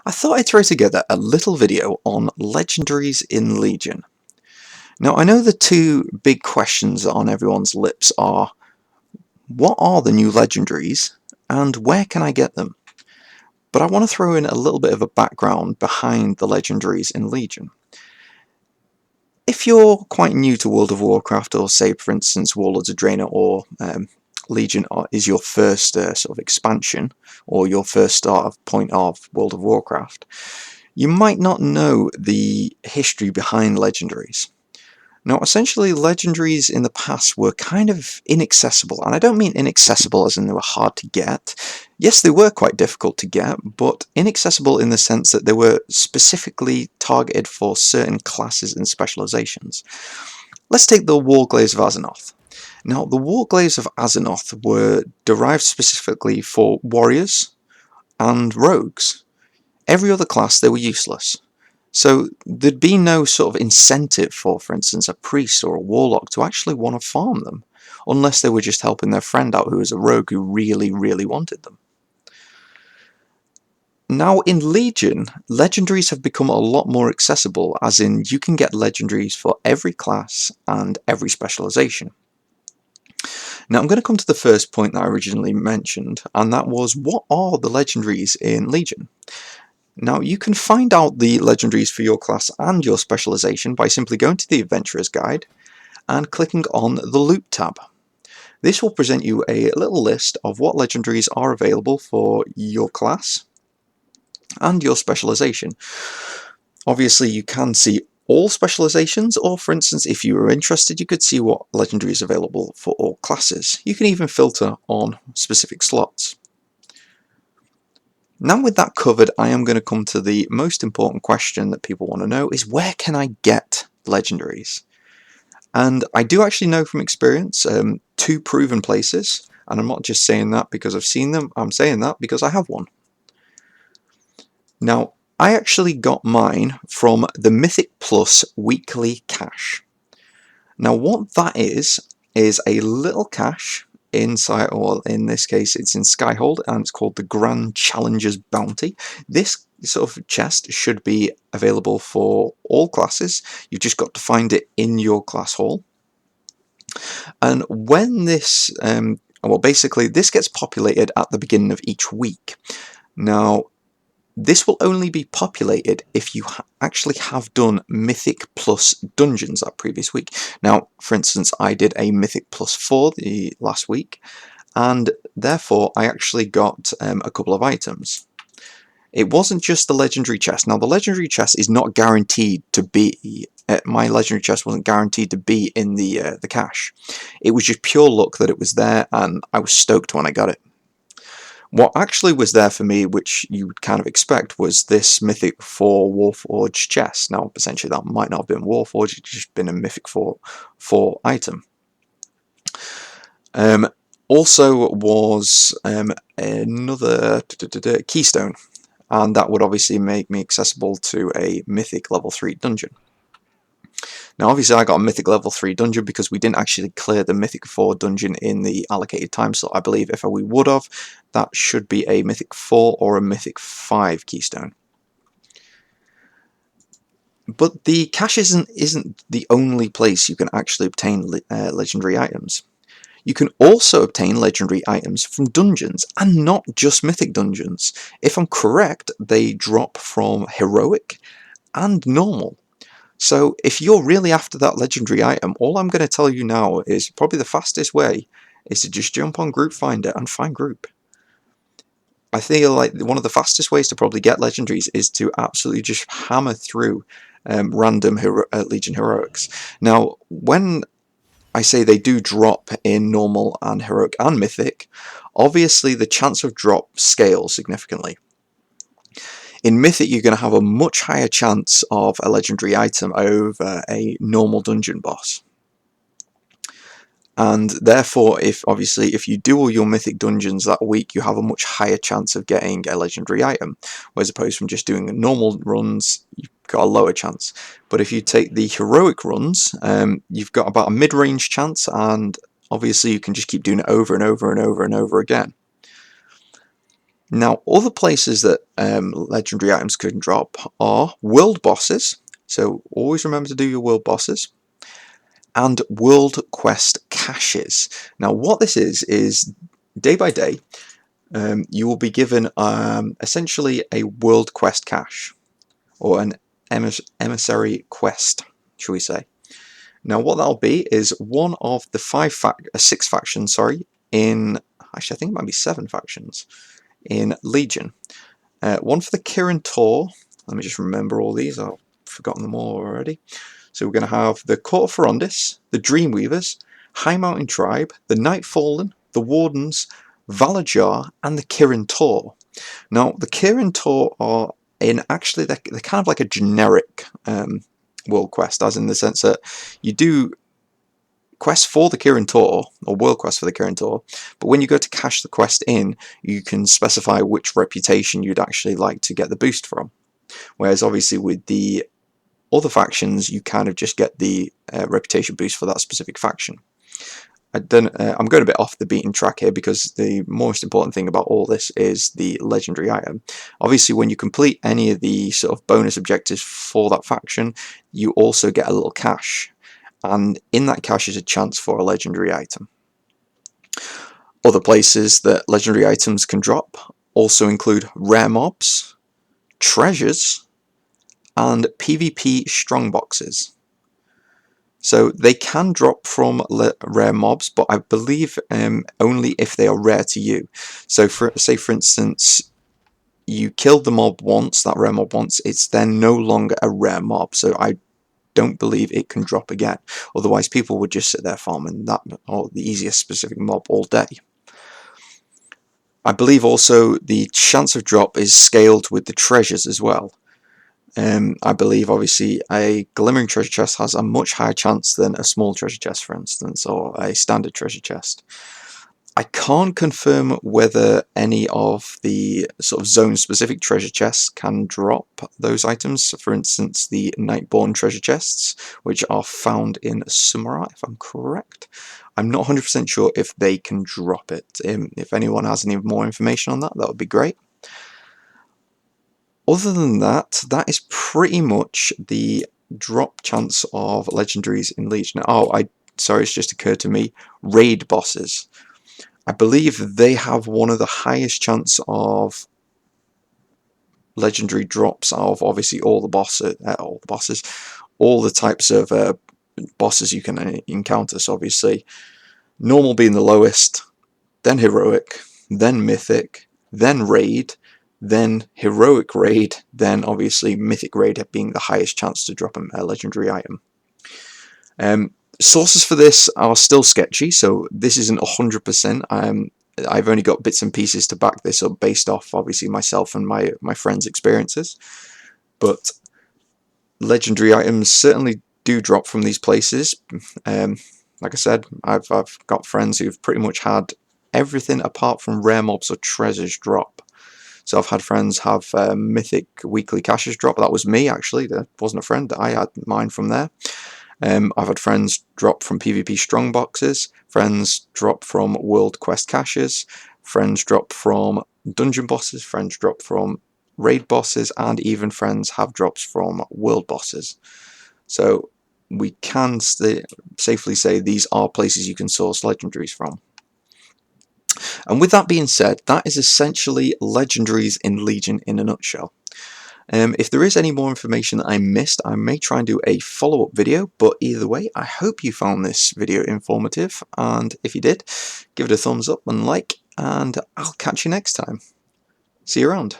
I thought I'd throw together a little video on Legendaries in Legion. Now, I know the two big questions on everyone's lips are, what are the new Legendaries, and where can I get them? But I want to throw in a little bit of a background behind the Legendaries in Legion. If you're quite new to World of Warcraft, or say for instance Warlords of Draenor or Legion is your first sort of expansion, or your first start point of World of Warcraft, you might not know the history behind Legendaries. Now, essentially, Legendaries in the past were kind of inaccessible, and I don't mean inaccessible as in they were hard to get. Yes, they were quite difficult to get, but inaccessible in the sense that they were specifically targeted for certain classes and specializations. Let's take the Warglaves of Azeroth. Now, the Warglaves of Azeroth were derived specifically for warriors and rogues. Every other class, they were useless. So there'd be no sort of incentive for instance, a priest or a warlock to actually want to farm them, unless they were just helping their friend out who was a rogue who really, really wanted them. Now in Legion, legendaries have become a lot more accessible, as in you can get legendaries for every class and every specialization. Now I'm going to come to the first point that I originally mentioned, and that was, what are the legendaries in Legion? Now, you can find out the legendaries for your class and your specialization by simply going to the Adventurer's Guide and clicking on the Loot tab. This will present you a little list of what legendaries are available for your class and your specialization. Obviously, you can see all specializations, or for instance, if you were interested, you could see what legendary is available for all classes. You can even filter on specific slots. Now with that covered, I am going to come to the most important question that people want to know, is where can I get legendaries? And I do actually know from experience two proven places, and I'm not just saying that because I've seen them, I'm saying that because I have one. Now, I actually got mine from the Mythic Plus weekly cache. Now what that is a little cache inside, or in this case it's in Skyhold, and it's called the Grand Challenger's Bounty. This sort of chest should be available for all classes. You've just got to find it in your class hall. And when this, well, basically this gets populated at the beginning of each week. Now, this will only be populated if you actually have done Mythic Plus dungeons that previous week. Now, for instance, I did a Mythic Plus 4 the last week, and therefore I actually got a couple of items. It wasn't just the legendary chest. Now, the legendary chest is not guaranteed to be. My legendary chest wasn't guaranteed to be in the cache. It was just pure luck that it was there, and I was stoked when I got it. What actually was there for me, which you would kind of expect, was this Mythic 4 Warforged chest. Now, essentially that might not have been Warforged, it's just been a Mythic 4 item. Also was another Keystone, and that would obviously make me accessible to a Mythic level 3 dungeon. Now obviously I got a Mythic level 3 dungeon because we didn't actually clear the Mythic 4 dungeon in the allocated time slot. I believe if we would have, that should be a Mythic 4 or a Mythic 5 keystone. But the cache isn't the only place you can actually obtain legendary items. You can also obtain legendary items from dungeons, and not just Mythic dungeons. If I'm correct, they drop from Heroic and Normal. So if you're really after that legendary item, all I'm going to tell you now is probably the fastest way is to just jump on Group Finder and find Group. I feel like one of the fastest ways to probably get legendaries is to absolutely just hammer through random Legion Heroics. Now, when I say they do drop in Normal and Heroic and Mythic, obviously the chance of drop scales significantly. In Mythic, you're going to have a much higher chance of a legendary item over a normal dungeon boss. And therefore, if you do all your Mythic dungeons that week, you have a much higher chance of getting a legendary item. Whereas opposed from just doing normal runs, you've got a lower chance. But if you take the Heroic runs, you've got about a mid-range chance, and obviously you can just keep doing it over and over and over and over again. Now, other places that legendary items can drop are world bosses, so always remember to do your world bosses, and world quest caches. Now, what this is day by day, you will be given essentially a world quest cache, or an emissary quest, shall we say. Now, what that'll be is one of the six factions, in, actually I think it might be 7 factions in Legion. One for the Kirin Tor. Let me just remember all these. I've forgotten them all already. So we're going to have the Court of Ferondis, the Dreamweavers, High Mountain Tribe, the Nightfallen, the Wardens, Valajar, and the Kirin Tor. Now, the Kirin Tor are actually they're kind of like a generic world quest, as in the sense that you do quests for the Kirin Tor, or world quests for the Kirin Tor, but when you go to cash the quest in, you can specify which reputation you'd actually like to get the boost from. Whereas obviously with the other factions, you kind of just get the reputation boost for that specific faction. I'm going a bit off the beaten track here because the most important thing about all this is the legendary item. Obviously, when you complete any of the sort of bonus objectives for that faction, you also get a little cache, and in that cache is a chance for a legendary item. Other places that legendary items can drop also include rare mobs, treasures, and PvP strongboxes. So they can drop from rare mobs, but I believe only if they are rare to you. So say for instance, you killed the mob once, that rare mob once, it's then no longer a rare mob. So I don't believe it can drop again. Otherwise, people would just sit there farming that or the easiest specific mob all day. I believe also the chance of drop is scaled with the treasures as well. I believe obviously a glimmering treasure chest has a much higher chance than a small treasure chest, for instance, or a standard treasure chest. I can't confirm whether any of the sort of zone specific treasure chests can drop those items. For instance, the Nightborn treasure chests, which are found in Sumarat, if I'm correct. I'm not 100% sure if they can drop it. If anyone has any more information on that, that would be great. Other than that, that is pretty much the drop chance of legendaries in Legion. Sorry, it's just occurred to me. Raid bosses. I believe they have one of the highest chance of legendary drops of obviously all the types of bosses you can encounter. So obviously, normal being the lowest, then heroic, then mythic, then raid, then heroic raid, then obviously mythic raid being the highest chance to drop a legendary item. Sources for this are still sketchy, so this isn't 100%. I've only got bits and pieces to back this up based off obviously myself and my friends' experiences. But legendary items certainly do drop from these places. Like I said, I've got friends who've pretty much had everything apart from rare mobs or treasures drop. So I've had friends have mythic weekly caches drop. That was me actually. That wasn't a friend. I had mine from there. I've had friends drop from PvP strongboxes. Friends drop from world quest caches. Friends drop from dungeon bosses. Friends drop from raid bosses, and even friends have drops from world bosses. So we can safely say these are places you can source legendaries from. And with that being said, that is essentially legendaries in Legion in a nutshell. If there is any more information that I missed, I may try and do a follow-up video, but either way, I hope you found this video informative, and if you did, give it a thumbs up and like, and I'll catch you next time. See you around.